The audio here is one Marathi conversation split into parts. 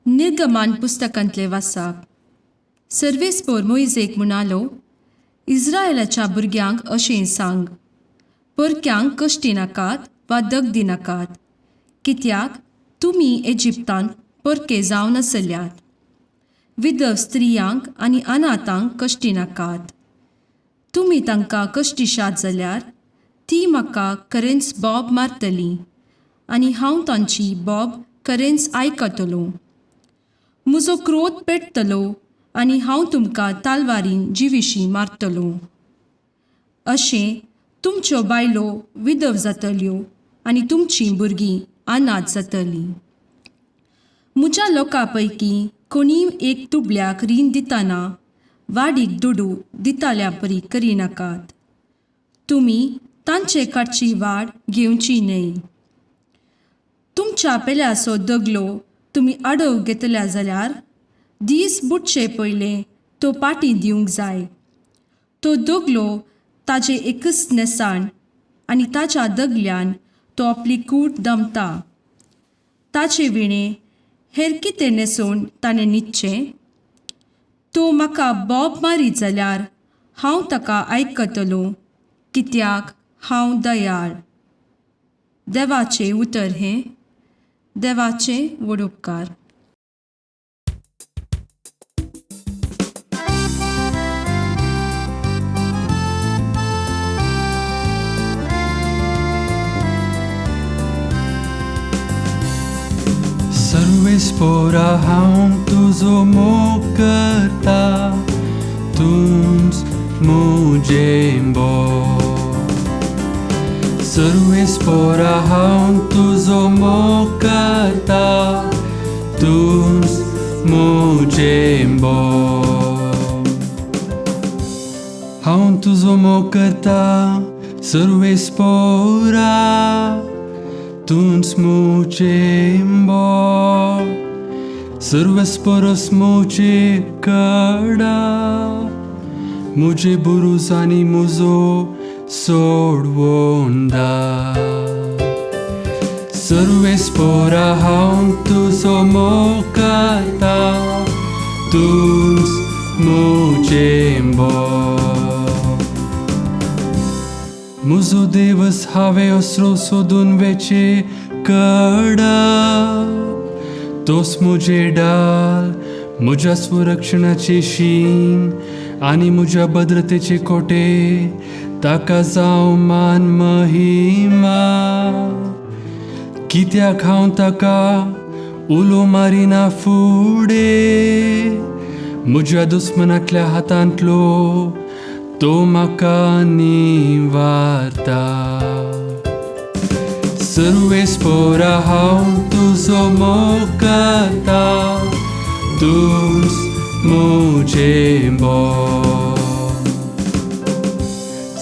निर्गमान पुस्तकांतले वाचप. सर्वेस्पोर मोइजेक म्हणालो, इस्रायेलाच्या भुरग्यांक अशें सांग, परक्यांक कश्टी नाकात वा दग दिनाकात, कित्याक तुमी इजिप्तांत परके जावन आसल्यात. विधव स्त्रियांक आनी अनाथांक कश्टी नाकात. तुमी तांकां कश्टीशात जाल्यार ती म्हाका खरेंच बोब मारतली आनी हांव तांची बोब खरेंच आयकतलों. म्हजो क्रोध पेट्टलो आनी हांव तुमकां तालवारीन जिविशी मारतलों. अशें तुमच्यो बायलो विधव जातल्यो आनी तुमचीं भुरगीं अनाथ जातलीं. म्हज्या लोकां पैकी कोणीय एक तुबल्याक रीण दितना वाडीक दुडू दिताल्या परी करिनाकात. तुमी तांचे कडची वाड घेवची न्हय. तुमच्या पेल्याचो दगलो तुमी आडव घेतल्या जाल्यार दीस बुडचे पयलें तो पाटी दिवंक जाय. तो दगलो ताजे एकच नेसाण आनी ताच्या दगल्यान तो आपली कूड दमता. ताचे विणें हेर कितें नेसून ताणें न्हिदचें? तो म्हाका बोब मारीत जाल्यार हांव ताका आयकतलों, कित्याक हांव दयाळ. देवाचें उतर हें. देवाचे व्हड उपकार. सर्वेस्पोरा हांव तुजो मोग करता, तूंच म्हजें बोब. सर्वेस्पोरा हांव तुजो मोग करता, तूंच म्हजें बोब. हांव तुजो मोग करता सर्वेस्पोरा, तूंच म्हजें बोब. सर्वेस्पोरस म्हजें कडा, म्हजे बुरूस आनी म्हजो सोडवोंदा. सर्वेस्पोरा हांव तुजो मोग करता, तूंच म्हजें बोब. म्हजो देवस हांवें असरो सोदून वेचे कडा. तोच म्हजें ढाल, म्हज्या स्वरक्षणाचें शीम आनी म्हज्या भद्रतेचे कोटे. ताका जावं मान महिमा, कित्याक हांव ताका उलो मारिना फुडें. म्हज्या दुस्मनांतल्या हातांतलो तो म्हाका निवारता. सर्वेस्पोरा हांव तुजो मोग करता, तूंच म्हजें बोब.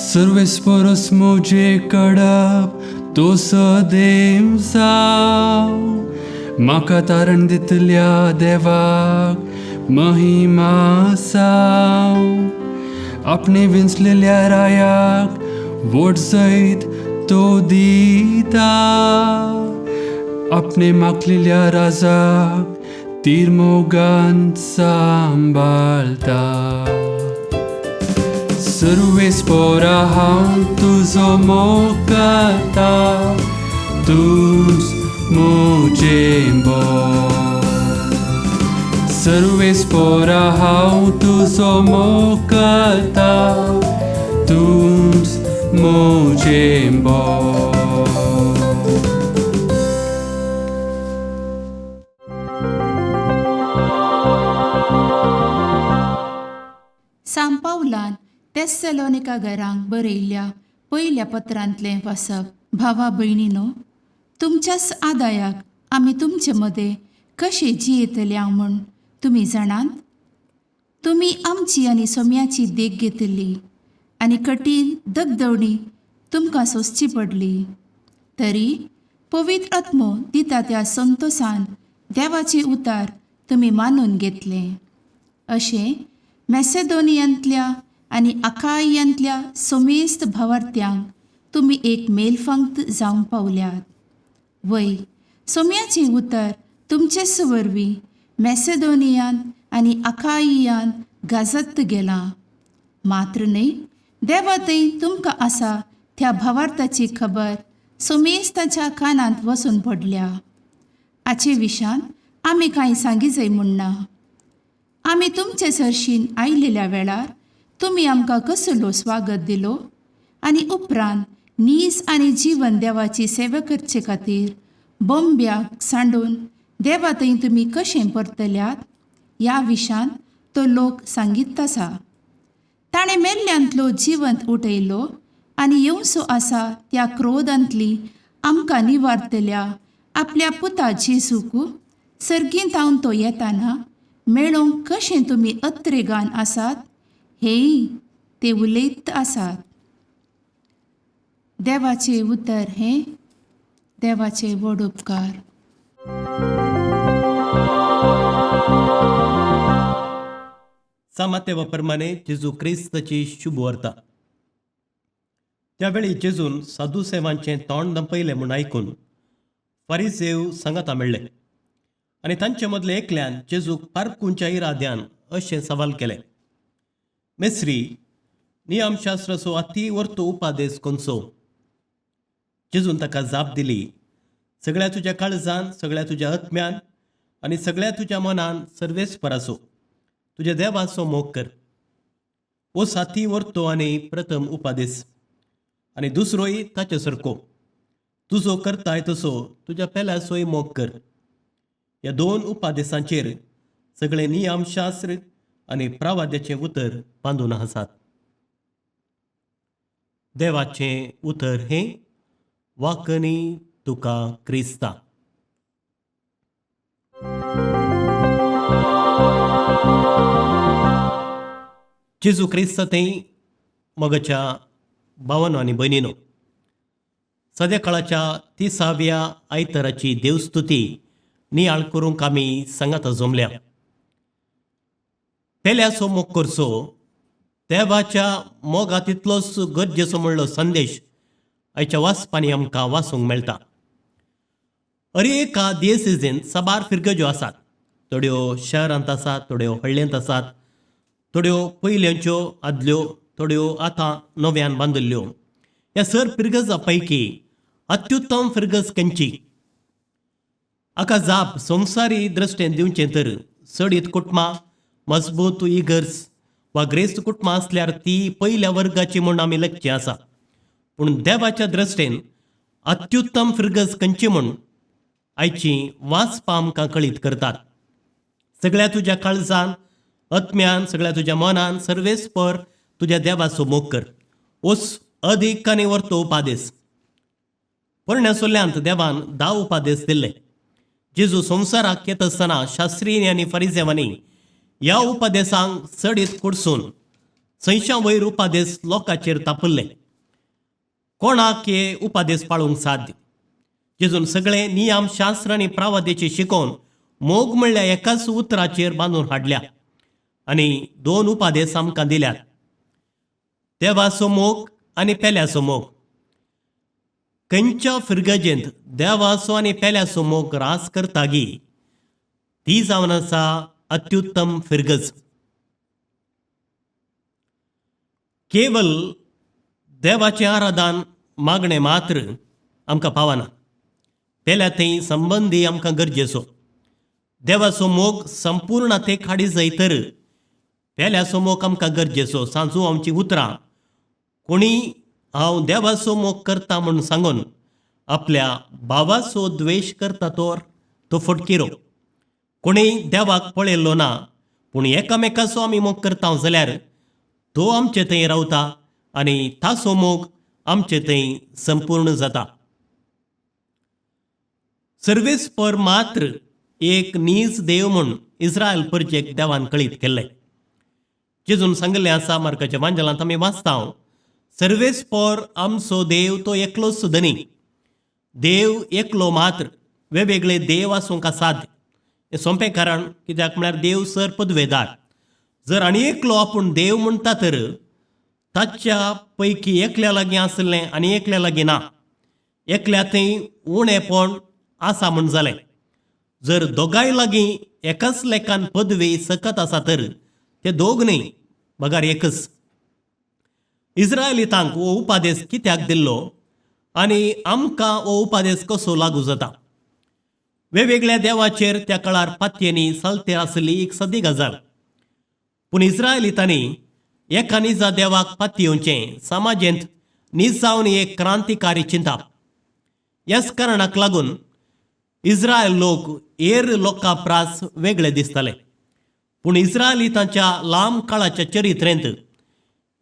सर्वेस्पोरस म्हजें कडप तो सदैव जाव. म्हाका तारण दितल्या देवाक महिमा जाव. आपणे विंचलेल्या रायाक व्हड जैत तो दिता. आपणे मागलेल्या राजाक तीर मोगान सांबाळता. सर्वेस्पोरा हांव तुजो मोग करता, तूंच म्हजें बोब. सर्वेस्पोरा हांव तुजो मोग करता, तूंच म्हजें बोब. सांत पावलान तेस्सलोनिका घरांक बरयल्ल्या पयल्या पत्रांतलें वाचप. भावा भयणीनो, तुमच्याच आदायाक आमी तुमचे मदें कशें जियेतल्या म्हूण तुमी जाणात. तुमी आमची आनी सोम्याची देख घेतली आनी कठीण दगदवणी तुमकां सोंसची पडली. तरी पवित्र आत्मो दिता त्या संतोसान देवाचे उतार तुमी मानून घेतले. अशें मॅसेडोनियांतल्या आनी आखायांतल्या सोमेस्त भावार्थ्यांक तुमी एक मेलफंक्त जावंक पावल्यात. वय सोम्याचें उतर तुमचे सुवरवीं मॅसेडोनियान आनी आखाइयान गाजत गेलां. मात्र न्हय, देवा थंय तुमकां आसा त्या भावार्थाची खबर सोमेस्ताच्या कानांत वचून पडल्या. हाचे विशान आमी कांय सांगी जाय म्हणना. आमी तुमचे सरशीन आयिल्ल्या वेळार तुमी आमकां कसलो स्वागत दिलो आनी उपरांत नीज आनी जीवन देवाची सेवा करचे खातीर बोंब्याक सांडून देवा थंय तुमी कशें परतल्यात ह्या विशान तो लोक सांगीत आसा. ताणें मेल्ल्यांतलो जिवंत उठयलो आनी येवचो आसा त्या क्रोधांतली आमकां निवारतल्या आपल्या पुता जेजूक सर्गींतावन तो येताना मेळोवंक कशें तुमी अत्रेगान आसात हेय ते उलयत आसात. देवाचे उतर हें देवाचे व्हड उपकार. सामातेवाप्रमाणे जेजू क्रिस्ताची शुभ वार्ता. त्यावेळी जेजून साधुसेवांचें तोंड दंपयलें म्हूण आयकून फारिसेव सांगाता मेळ्ळे आनी तांचे मदले एकल्यान जेजूक पारखूंच्या इराद्यान अशें सवाल केलें, मेस्त्री, नियमशास्त्राचो अती वर्तो उपादेश खंयचो? जेजून ताका जाप दिली, सगळ्या तुज्या काळजान, सगळ्या तुज्या आत्म्यान आनी सगळ्या तुज्या मनान सर्वेस्पराचो तुज्या देवाचो मोग कर. हो साती वर्तो आनी प्रथम उपादेश. आनी दुसरोय ताचे सारको, तुजो करताय तसो तुज्या पेल्याचोय मोग कर. ह्या दोन उपादेशांचेर सगळे नियमशास्त्र आनी प्रवाद्याचें उतर बांदून आसात. देवाचें उतर हें वाकनी तुका क्रिस्ता. जेजू क्रिस्त थंय मोगाच्या भावांनो आनी भयणीनो, सद्या काळाच्या 30व्या आयताराची देवस्तुती नियाळ करूंक आमी सांगाता जमल्या. पेल्याचो मोग करचो, देवाच्या मोगा तितलोच गरजेचो म्हणलो संदेश आयच्या वाचपांनी आमकां वाचूंक मेळटा. एका दियेसीजेंत साबार फिरगज्यो आसात. थोड्यो शहरांत आसात, थोड्यो हळ्ळेंत आसात, थोड्यो पयल्यांच्यो आदल्यो, थोड्यो आतां नव्यान बांदिल्ल्यो. ह्या सर फिरगजा पैकी अत्युत्तम फिरगज खंयची? हाका जाप संवसारी दृश्टेन दिवचें तर सडीत कुटुंबां, मजबूत इगर्ज वा ग्रेस्त कुटुंबां आसल्यार ती पयल्या वर्गाची म्हूण आमी लेखची आसा. पूण देवाच्या दृश्टेन अत्युत्तम फिरगज खंयची म्हूण आयची वाचपां आमकां कळीत करतात. सगळ्या तुज्या काळजान, आत्म्यान, सगळ्या तुज्या मनान सर्वेस्पर तुज्या देवाचो मोग कर. ओस अदीक आनी वर्तो उपादेश. पोरण्या सोल्यांत देवान 10 उपादेश दिल्ले. जेजू संवसाराक येत आसतना शास्त्रीय आनी फरिसेवांनी ह्या उपादेशांक सडीत कुडसून 600 वयर उपादेश लोकांचेर तापयल्ले. कोणाक हे उपादेश पाळूंक साध्य? जेजून सगळे नियम शास्त्र आनी प्रवादेचे शिकोवन मोग म्हणल्या एकाच उतराचेर बांदून हाडल्या आनी 2 उपादेश आमकां दिल्यात. देवाचो मोग आनी पेल्याचो मोग. खंयच्या फिरगजेंत देवाचो आनी पेल्याचो मोग रास करतागी ती जावन आसा अत्युत्तम फिरगज. केवल देवाचें आराधन मागणें मात्र आमकां पावना. पेल्या थंय संबंदी आमकां गरजेचो. देवाचो मोग संपूर्णतेक हाडी जाय तर पेल्याचो मोग आमकां गरजेचो. सांजू आमची उतरां कोणी हांव देवाचो मोग करता म्हूण सांगून आपल्या भावाचो द्वेश करता तर तो फटकिरो. कोणीय देवाक पळयल्लो ना, पूण एकामेकाचो आमी मोग करता जाल्यार तो आमचे थंय रावता आनी ताचो मोग आमचे थंय संपूर्ण जाता. सर्वेस्पर मात्र एक नीज देव म्हूण इस्रायल परजेक देवान कळीत केल्लें. जेजून सांगिल्लें आसा मार्काच्या वांजलांत आमी वाचता, सर्वेस्पर आमचो देव तो एकलोच धनी. देव एकलो मात्र, वेगवेगळे देव आसूंक असाध्य. हें सोंपें कारण कित्याक म्हळ्यार देव सर पदवेदार. जर आनी एकलो आपूण देव म्हणटा तर ताच्या पैकी एकल्या लागीं आसलें आनी एकल्या लागीं ना. एकल्या थंय उणेपण आसा म्हूण जालें. जर दोगांय लागीं एकाच लेखान पदवी सकत आसा तर ते दोग न्ही, बगार एकच. इस्रायलितांक हो उपादेश कित्याक दिल्लो आनी आमकां हो उपादेश कसो लागू जाता? वेगवेगळ्या देवाचेर त्या काळार पातयेनी चलते आसली एक सदी गजाल. पूण इस्रायलितांनी एका निजा देवाक पातयेवचें समाजेंत नीज जावन एक क्रांतिकारी चिंता. ह्याच कारणाक लागून इस्रायल लोक हेर लोकां प्रास वेगळे दिसताले. पूण इस्रायलितांच्या लांब काळाच्या चरित्रेंत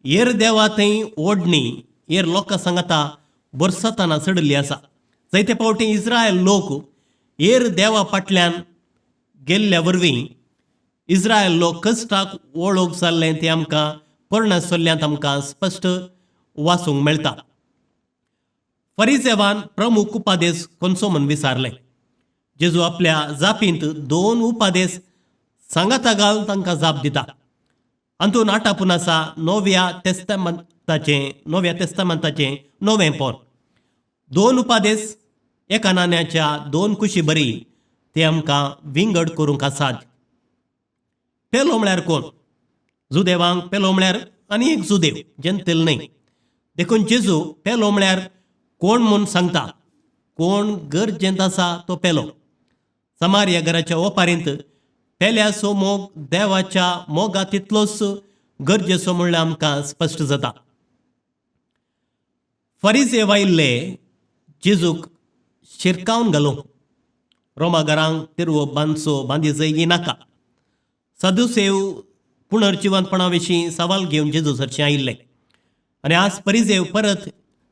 हेर देवा थंय ओडणी हेर लोकां सांगाता बरसताना चडली आसा. जायते फावटी इस्रायल लोक हेर देवा फाटल्यान गेल्ल्या वरवीं इस्रायल लोक कश्टाक वळोवंक जाल्लें तें आमकां पर्ण सल्ल्यांत आमकां स्पश्ट वाचूंक मेळटा. फरिसेवान प्रमुख उपादेश खंयचो म्हूण विचारलें. जेजू आपल्या जापींत 2 उपादेश सांगाता घालून तांकां जाप दिता. हातूंत आटापून आसा नव्या तेस्तामेंताचें 9वें पोर. 2 उपादेश एका नाण्याच्या 2 कुशी बरी ते आमकां विंगड करूंक आसात. पेलो म्हळ्यार कोण? जुदेवांक पेलो म्हळ्यार आनी एक जुदेव, जेंतेल न्हय. देखून जेजू पेलो म्हळ्यार कोण म्हूण सांगता. कोण गरजेंत आसा तो पेलो. समार्या घराच्या ओपारींत पेल्याचो मोग देवाच्या मोगा तितलोच गरजेचो म्हणल्यार आमकां स्पश्ट जाता. फरिसेव आयिल्ले जेजूक शिरकावन घालूंक. रोमा घरांक तिरवो बांदी जैगी नाका. सदुसेव पुनर्जिवंतपणा विशीं सवाल घेवन जेजू सरचें आयिल्ले. आनी आज फरिसेव परत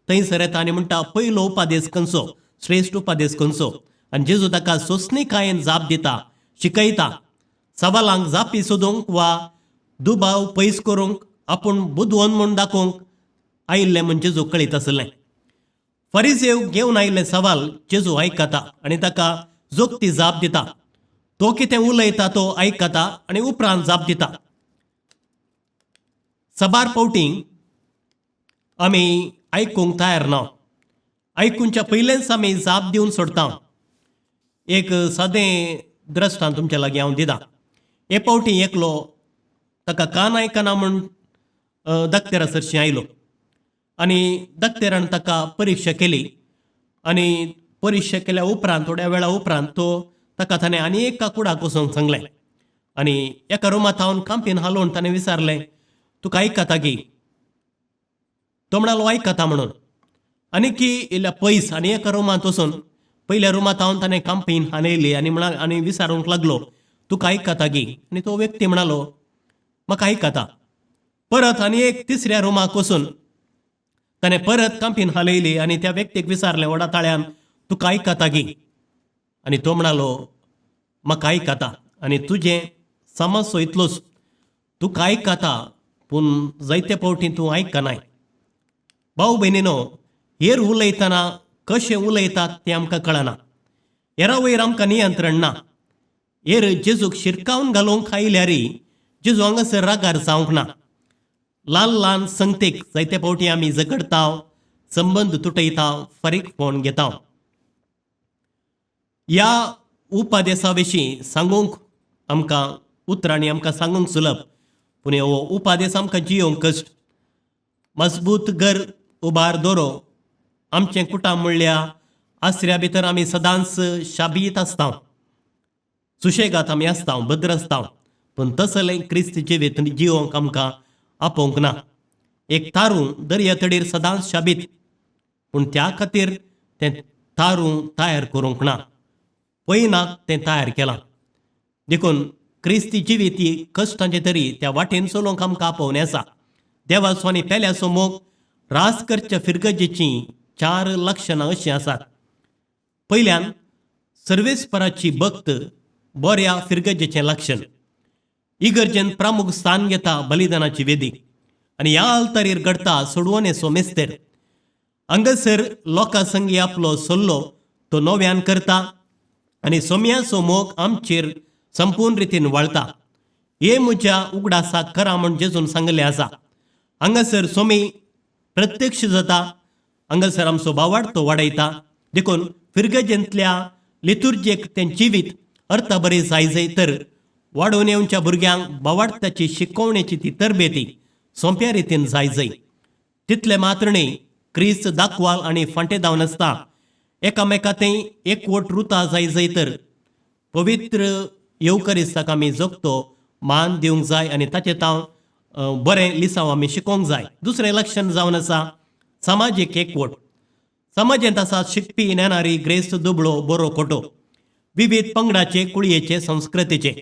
थंयसर येता आनी म्हणटा पयलो उपादेश खंयचो, श्रेश्ठ उपादेश खंयचो. आनी जेजू ताका सोंसणीकायेन जाप दिता, शिकयता. सवालांक जापी सोदूंक वा दुबाव पयस करूंक आपूण बुदवंत म्हूण दाखोवंक आयिल्ले म्हूण जेजू कळीत आसलें. फरिसेव घेवन आयिल्ले सवाल जेजू आयकता आनी ताका जोगती जाप दिता. तो कितें उलयता तो आयकता आनी उपरांत जाप दिता. सबार फावटी आमी आयकूंक तयार ना. आयकूंच्या पयलेंच आमी जाप दिवन सोडटा. एक सादें द्रश्टांत तुमच्या लागीं हांव दिता. हे फावटी एकलो ताका कान आयकना म्हूण दक्तेरा सरशी आयलो आनी दक्तेरान ताका परिक्षा केली. आनी परिक्षा केल्या उपरांत थोड्या वेळा उपरांत ताका ताणें आनी एका कुडाक वचूंक सांगलें. आनी एका रुमांत हांवन कांपीन हालोवन ताणें विचारलें, तुका आयकता गी? तो म्हणालो आयकता म्हणून. आनी की इल्ल्या पयस आनी एका रुमांत वचून पयल्या रुमांत हांवन ताणें कांपीन हालयली आनी विचारूंक लागलो, तुका आयकता गी? आनी तो व्यक्ती म्हणालो, म्हाका आयकता. परत आनी एक तिसऱ्या रुमाक वचून ताणें परत कांपीन हालयली आनी त्या व्यक्तीक विचारलें व्हडा ताळ्यान, तुका आयकता गी? आनी तो म्हणालो, म्हाका आयकता. आनी तुजें समजसो इतलोच, तुका आयकता पूण जायते फावटी तूं आयकनाय. भाऊ भयणीनो, हेर उलयतना कशें उलयतात तें आमकां कळना. हेरा वयर आमकां नियंत्रण ना. हेर जेजूक शिरकावन घालूंक आयल्यारय जेजू हांगासर रागार जावंक ना. ल्हान ल्हान संगतेक जायते फावटी आमी झगडटा, संबंद तुटयता, फारीकपण घेता. ह्या उपादेशा विशीं सांगूंक आमकां उतरांनी आमकां सांगूंक सुलभ, पूण हो उपादेश आमकां जियोंक कश्ट. मजबूत घर उबार दवरो. आमचें कुटाम म्हणल्या आसऱ्या भितर आमी सदांच शाबीत आसता, सुशेगाद आमी आसता, भद्र आसता. पूण तसलें क्रिस्त जिवीत जियोंक आमकां आपोवंक ना. एक तारूं दर्या तडीर सदांच शाबीत, पूण त्या खातीर तें तारूं तयार करूंक ना. पयनाक तें तयार केलां. देखून क्रिस्ती जिवीत ही कश्टांचे तरी त्या वाटेन चलोवंक आमकां आपोवणें आसा. देवाचो आनी पेल्याचो मोग रास करच्या फिरगजेची 4 लक्षणां अशीं आसात. पयल्यान सर्वेस्पराची भक्त बऱ्या फिरगजेचें लक्षण. इगर्जेन प्रामुख स्थान घेता बलिदानाची वेदी आनी ह्या आल्तारीर घडता सोडवणेचो मेस्तेर. हांगासर लोकां संगी आपलो सल्लो तो नव्यान करता आनी सोम्याचो मोग आमचेर संपूर्ण रितीन वळटा. हे म्हज्या उगडासाक करा म्हूण जेजून सांगलें आसा. हांगासर सोमी प्रत्यक्ष जाता. हांगासर आमचो बावाड तो वाडयता. देखून फिरगजेंतल्या लितुर्जेक तें जिवीत अर्थ बरी जाय तर वाडोवन येवच्या भुरग्यांक बावाडताची शिकोवण्याची ती तरबेती सोंप्या रितीन जाय. तितले मात्र न्ही, क्रिस्त दाखवाल आनी फांटे जावन आसता एकामेकांतय एकवट रुता जाय तर पवित्र येवकरिस्ताक आमी जगतो मान दिवंक जाय आनी ताचें ताव बरें लिसांव आमी शिकोवंक जाय. दुसरें लक्षण जावन आसा समाजीक एकवट. समाजांत आसा शिकपी नेणारी ग्रेस्त दुबळो बरो खोटो विविध पंगडाचे कुळयेचे संस्कृतीचे.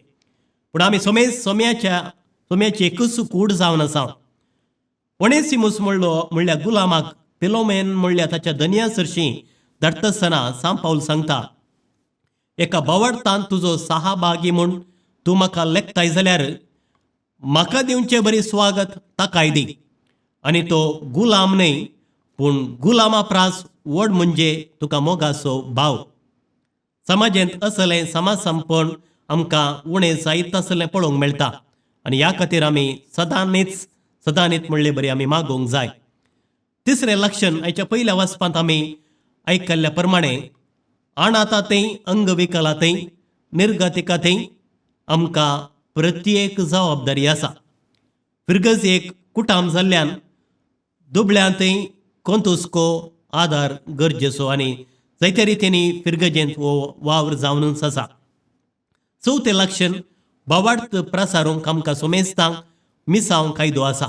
पूण आमी सोम्याची एकूच कूड जावन आसा. ओनेसिमूस म्हणल्या गुलामाक फिलोमेन म्हणल्या ताच्या धनया सरशी धाडटसतना सांत पाऊल सांगता, एका बावडतान तुजो साहाबागी म्हूण तूं म्हाका लेखताय जाल्यार म्हाका दिवचें बरी स्वागत ताकाय दी. आनी तो गुलाम न्हय, पूण गुलामा प्रास व्हड म्हणजे तुका मोगाचो भाव. समाजांत असलें समाजसंपण आमकां उणें जायत आसलें पळोवंक मेळटा आनी ह्या खातीर आमी सदांच म्हणले बरी आमी मागोवंक जाय. तिसरें लक्षण हाच्या पयल्या वाचपांत आमी आयकल्ल्या प्रमाणे अनाथांतय अंगविकलांतय निर्गतिकांतय आमकां प्रत्येक जबाबदारी आसा. फिरगज एक कुटाम जाल्ल्यान दुबळ्यांतय कोंतुस्को आदार गरजेचो आनी जायत्या रितींनी फिरगजेंत हो वावर जावनूच आसा. चवथें लक्षण बावार्थ प्रसारूंक आमकां सोमेस्तांक मिसांव कायदो आसा.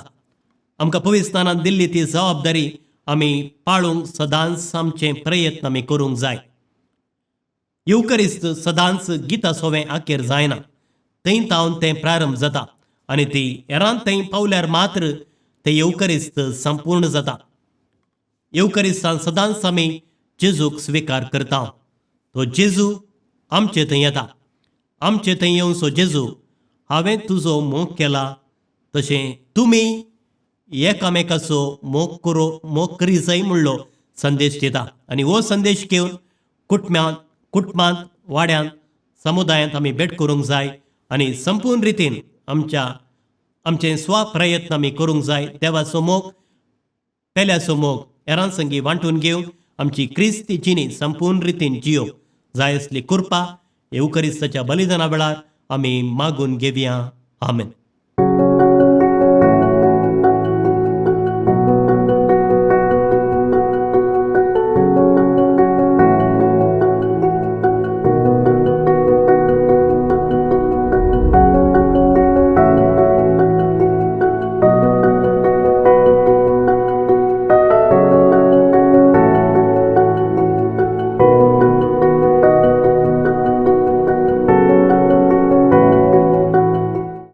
आमकां पवित्रांत दिल्ली ती जबाबदारी आमी पाळूंक सदांच आमचे प्रयत्न आमी करूंक जाय. येवकरिस्त सदांच गितां सोवें आखेर जायना, थंय तावन तें प्रारंभ जाता आनी ती हेरांत थंय पावल्यार मात्र तें येवकरिस्त संपूर्ण जाता. येवकरिस्तान सदांच आमी जेजूक स्विकार करता. तो जेजू आमचे थंय येता. आमचे थंय येवन सो जेजू, हांवें तुजो मोग केला तशें तुमी एकामेकाचो मोग करी जाय म्हणलो संदेश दिता. आनी हो संदेश घेवन कुटुंबांत वाड्यांत समुदायांत आमी भेट करूंक जाय आनी संपूर्ण रितीन आमचे स्वप्रयत्न आमी करूंक जाय. देवाचो मोग पेल्याचो मोग हेरां संगी वांटून घेवन आमची क्रिस्ती जिणी संपूर्ण रितीन जियो जाय असली कृपा येवकरिस्ताच्या बलिदाना वेळार आमी मागून घेवया. आमेन.